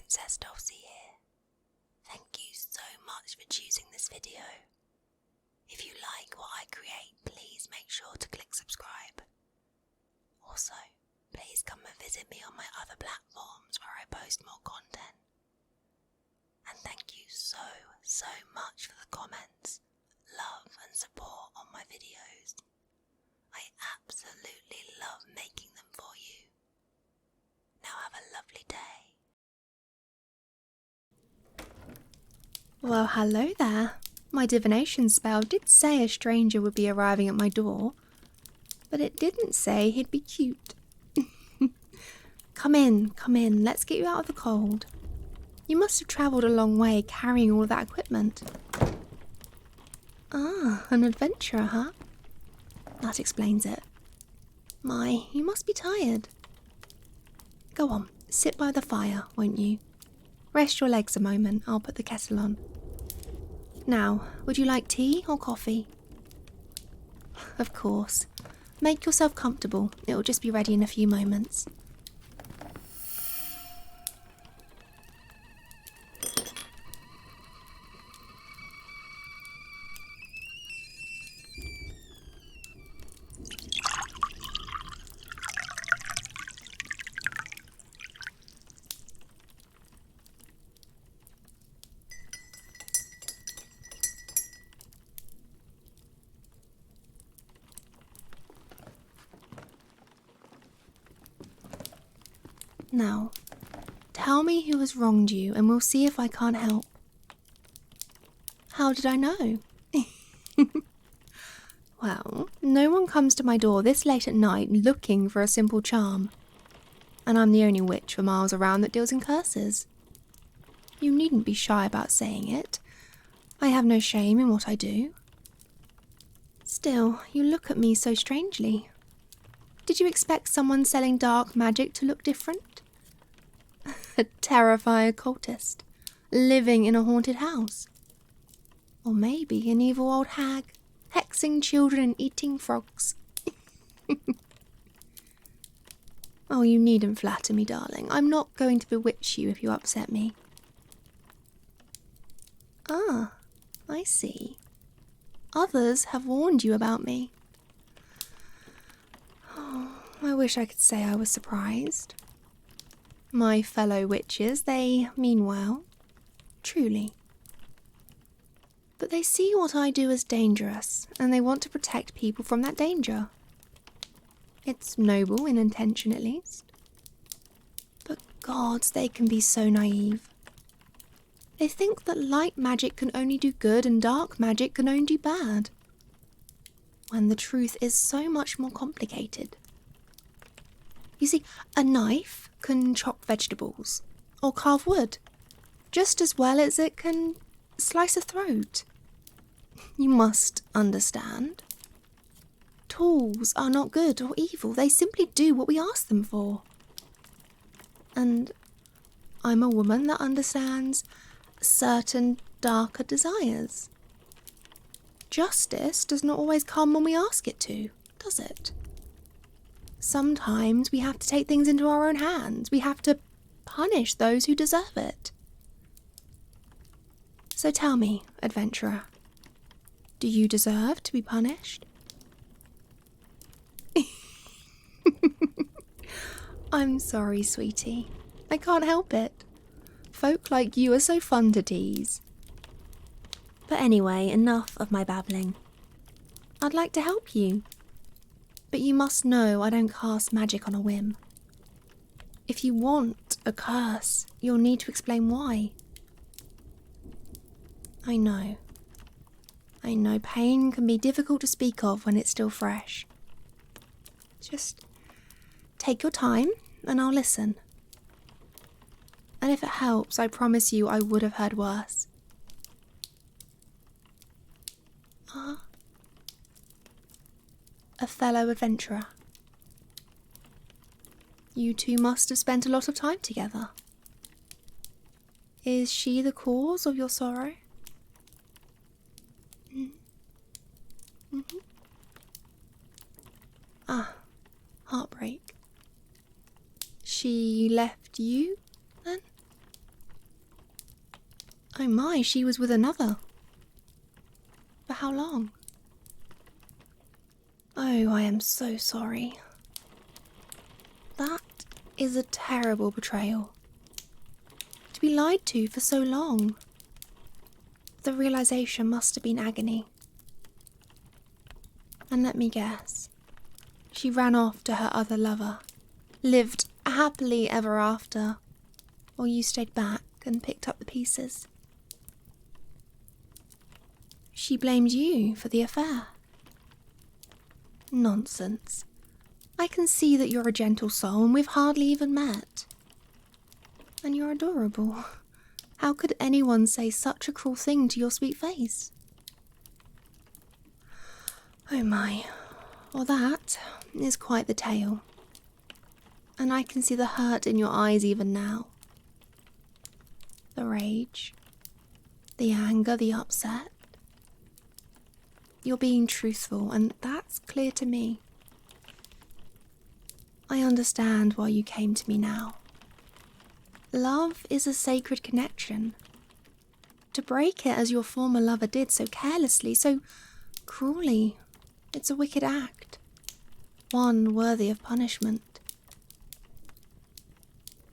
Princess Dulci here. Thank you so much for choosing this video. If you like what I create, please make sure to click subscribe. Also, please come and visit me on my other platforms where I post more content. And thank you so much for the comments, love and support on my videos. I absolutely love making them for you. Now have a lovely day. Well, hello there. My divination spell did say a stranger would be arriving at my door, but it didn't say he'd be cute. Come in, let's get you out of the cold. You must have travelled a long way carrying all that equipment. Ah, an adventurer, huh? That explains it. My, you must be tired. Go on, sit by the fire, won't you? Rest your legs a moment, I'll put the kettle on. Now, would you like tea or coffee? Of course. Make yourself comfortable, it'll just be ready in a few moments. Now, tell me who has wronged you and we'll see if I can't help. How did I know? Well, no one comes to my door this late at night looking for a simple charm. And I'm the only witch for miles around that deals in curses. You needn't be shy about saying it. I have no shame in what I do. Still, you look at me so strangely. Did you expect someone selling dark magic to look different? A terrifying occultist, living in a haunted house. Or maybe an evil old hag, hexing children and eating frogs. Oh, you needn't flatter me, darling. I'm not going to bewitch you if you upset me. Ah, I see. Others have warned you about me. Oh, I wish I could say I was surprised. My fellow witches, they mean well, truly. But they see what I do as dangerous, and they want to protect people from that danger. It's noble in intention, at least. But gods, they can be so naive. They think that light magic can only do good and dark magic can only do bad, when the truth is so much more complicated. You see, a knife can chop vegetables or carve wood just as well as it can slice a throat. You must understand. Tools are not good or evil, they simply do what we ask them for. And I'm a woman that understands certain darker desires. Justice does not always come when we ask it to, does it? Sometimes we have to take things into our own hands. We have to punish those who deserve it. So tell me, adventurer, do you deserve to be punished? I'm sorry, sweetie. I can't help it. Folk like you are so fun to tease. But anyway, enough of my babbling. I'd like to help you. But you must know I don't cast magic on a whim. If you want a curse, you'll need to explain why. I know pain can be difficult to speak of when it's still fresh. Just take your time and I'll listen. And if it helps, I promise you I would have heard worse. A fellow adventurer. You two must have spent a lot of time together. Is she the cause of your sorrow? Mm-hmm. Ah, heartbreak. She left you, then? Oh my, she was with another. For how long? Oh, I am so sorry. That is a terrible betrayal. To be lied to for so long. The realization must have been agony. And let me guess. She ran off to her other lover, lived happily ever after, while you stayed back and picked up the pieces. She blamed you for the affair. Nonsense. I can see that you're a gentle soul and we've hardly even met. And you're adorable. How could anyone say such a cruel thing to your sweet face? Oh my, well that is quite the tale. And I can see the hurt in your eyes even now. The rage, the anger, the upset. You're being truthful, and that's clear to me. I understand why you came to me now. Love is a sacred connection. To break it as your former lover did so carelessly, so cruelly, it's a wicked act. One worthy of punishment.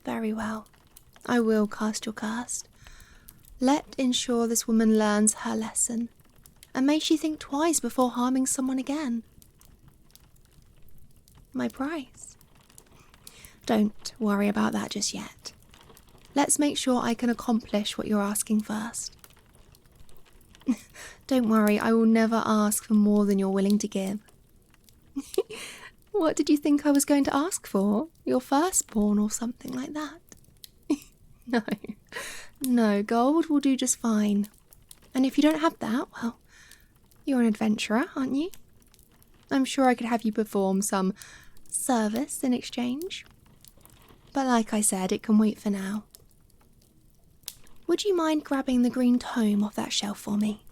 Very well. I will cast your curse. Let ensure this woman learns her lesson, and may she think twice before harming someone again. My price? Don't worry about that just yet. Let's make sure I can accomplish what you're asking first. Don't worry, I will never ask for more than you're willing to give. What did you think I was going to ask for? Your firstborn or something like that? No, gold will do just fine. And if you don't have that, well, you're an adventurer, aren't you? I'm sure I could have you perform some service in exchange. But like I said, it can wait for now. Would you mind grabbing the green tome off that shelf for me?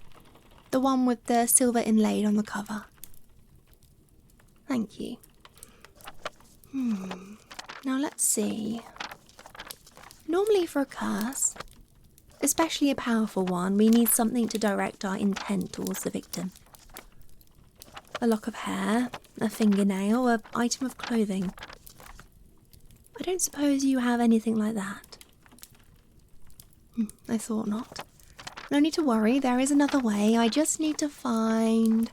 The one with the silver inlaid on the cover. Thank you. Now let's see. Normally for a curse, especially a powerful one, we need something to direct our intent towards the victim. A lock of hair, a fingernail, an item of clothing. I don't suppose you have anything like that. I thought not. No need to worry, there is another way. I just need to find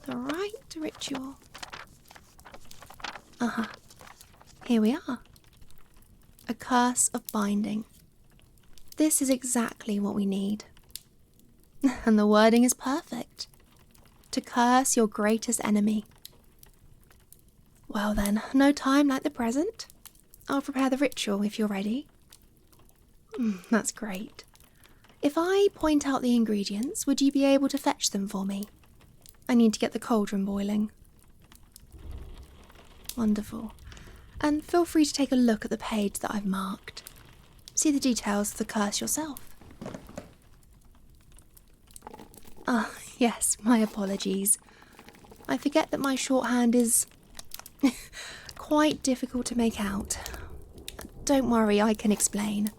the right ritual. Here we are. A curse of binding. This is exactly what we need. And the wording is perfect. To curse your greatest enemy. Well then, no time like the present. I'll prepare the ritual if you're ready. That's great. If I point out the ingredients, would you be able to fetch them for me? I need to get the cauldron boiling. Wonderful. And feel free to take a look at the page that I've marked. See the details of the curse yourself. Yes, my apologies. I forget that my shorthand is quite difficult to make out. Don't worry, I can explain.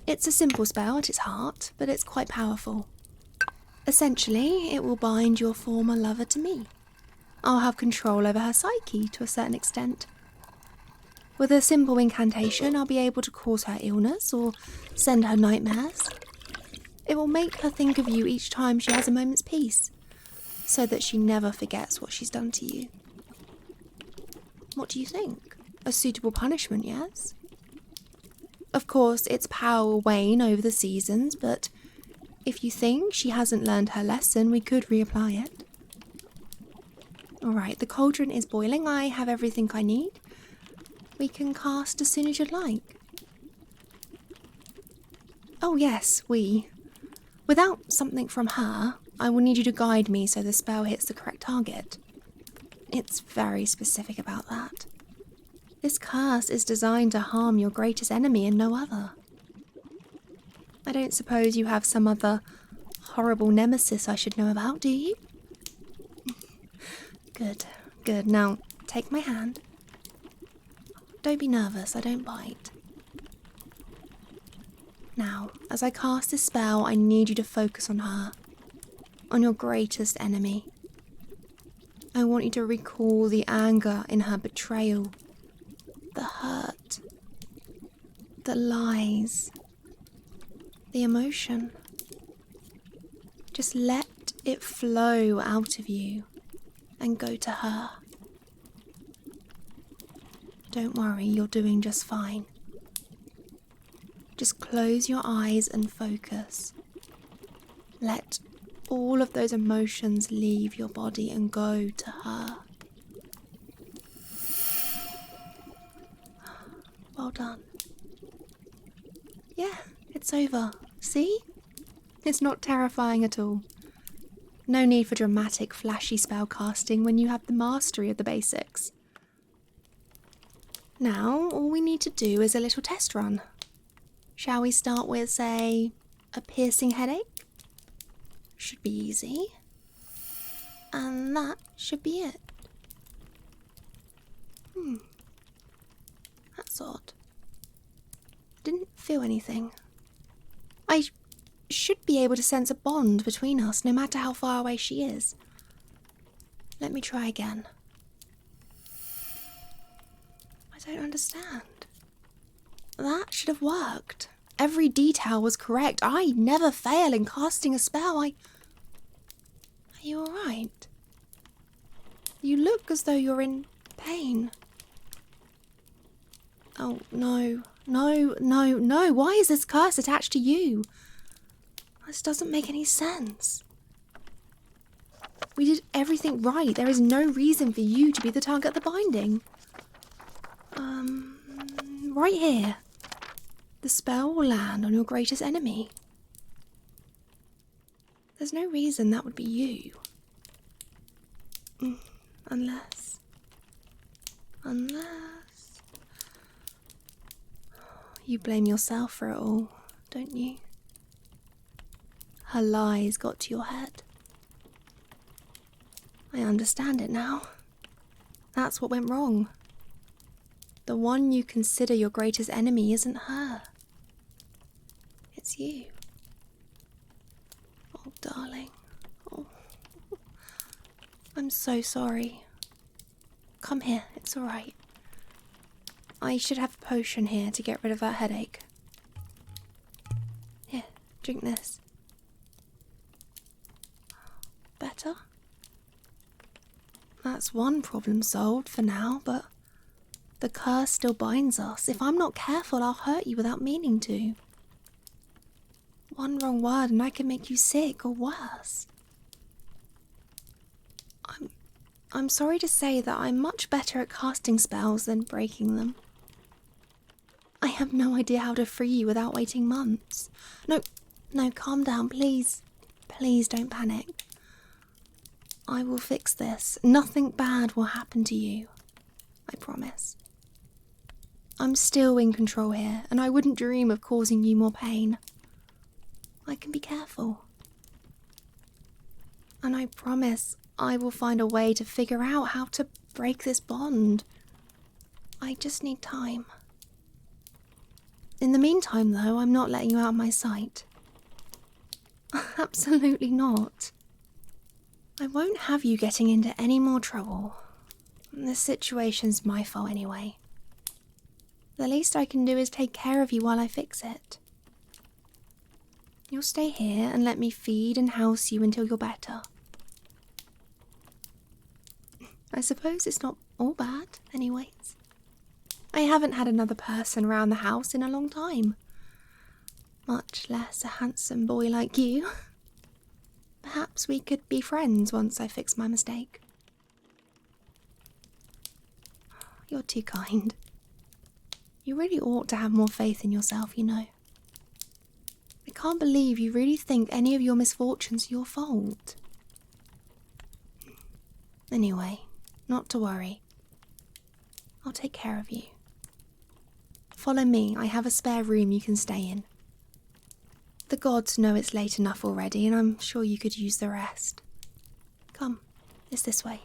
It's a simple spell at its heart, but it's quite powerful. Essentially, it will bind your former lover to me. I'll have control over her psyche to a certain extent. With a simple incantation, I'll be able to cause her illness or send her nightmares. It will make her think of you each time she has a moment's peace, so that she never forgets what she's done to you. What do you think? A suitable punishment, yes? Of course, its power will wane over the seasons, but if you think she hasn't learned her lesson, we could reapply it. Alright, the cauldron is boiling. I have everything I need. We can cast as soon as you'd like. Oh yes, Without something from her, I will need you to guide me so the spell hits the correct target. It's very specific about that. This curse is designed to harm your greatest enemy and no other. I don't suppose you have some other horrible nemesis I should know about, do you? Good. Now, take my hand. Don't be nervous, I don't bite. Now, as I cast this spell, I need you to focus on her. On your greatest enemy. I want you to recall the anger in her betrayal. The hurt. The lies. The emotion. Just let it flow out of you and go to her. Don't worry, you're doing just fine. Just close your eyes and focus. Let all of those emotions leave your body and go to her. Well done. Yeah, it's over. See? It's not terrifying at all. No need for dramatic, flashy spell casting when you have the mastery of the basics. Now, all we need to do is a little test run. Shall we start with, say, a piercing headache? Should be easy. And that should be it. That's odd. Didn't feel anything. I should be able to sense a bond between us, no matter how far away she is. Let me try again. I don't understand. That should have worked. Every detail was correct. I never fail in casting a spell. Are you alright? You look as though you're in pain. Oh, no. No. Why is this curse attached to you? This doesn't make any sense. We did everything right. There is no reason for you to be the target of the binding. Right here. The spell will land on your greatest enemy. There's no reason that would be you. Unless... You blame yourself for it all, don't you? Her lies got to your head. I understand it now. That's what went wrong. The one you consider your greatest enemy isn't her. It's you. Oh, darling. Oh. I'm so sorry. Come here, it's alright. I should have a potion here to get rid of that headache. Here, drink this. Better? That's one problem solved for now, but the curse still binds us. If I'm not careful, I'll hurt you without meaning to. One wrong word and I can make you sick or worse. I'm sorry to say that I'm much better at casting spells than breaking them. I have no idea how to free you without waiting months. No, calm down, please. Please don't panic. I will fix this. Nothing bad will happen to you. I promise. I'm still in control here, and I wouldn't dream of causing you more pain. I can be careful. And I promise I will find a way to figure out how to break this bond. I just need time. In the meantime, though, I'm not letting you out of my sight. Absolutely not. I won't have you getting into any more trouble. This situation's my fault anyway. The least I can do is take care of you while I fix it. You'll stay here and let me feed and house you until you're better. I suppose it's not all bad, anyways. I haven't had another person around the house in a long time. Much less a handsome boy like you. Perhaps we could be friends once I fix my mistake. You're too kind. You really ought to have more faith in yourself, you know. I can't believe you really think any of your misfortunes are your fault. Anyway, not to worry. I'll take care of you. Follow me, I have a spare room you can stay in. The gods know it's late enough already, and I'm sure you could use the rest. Come, it's this way.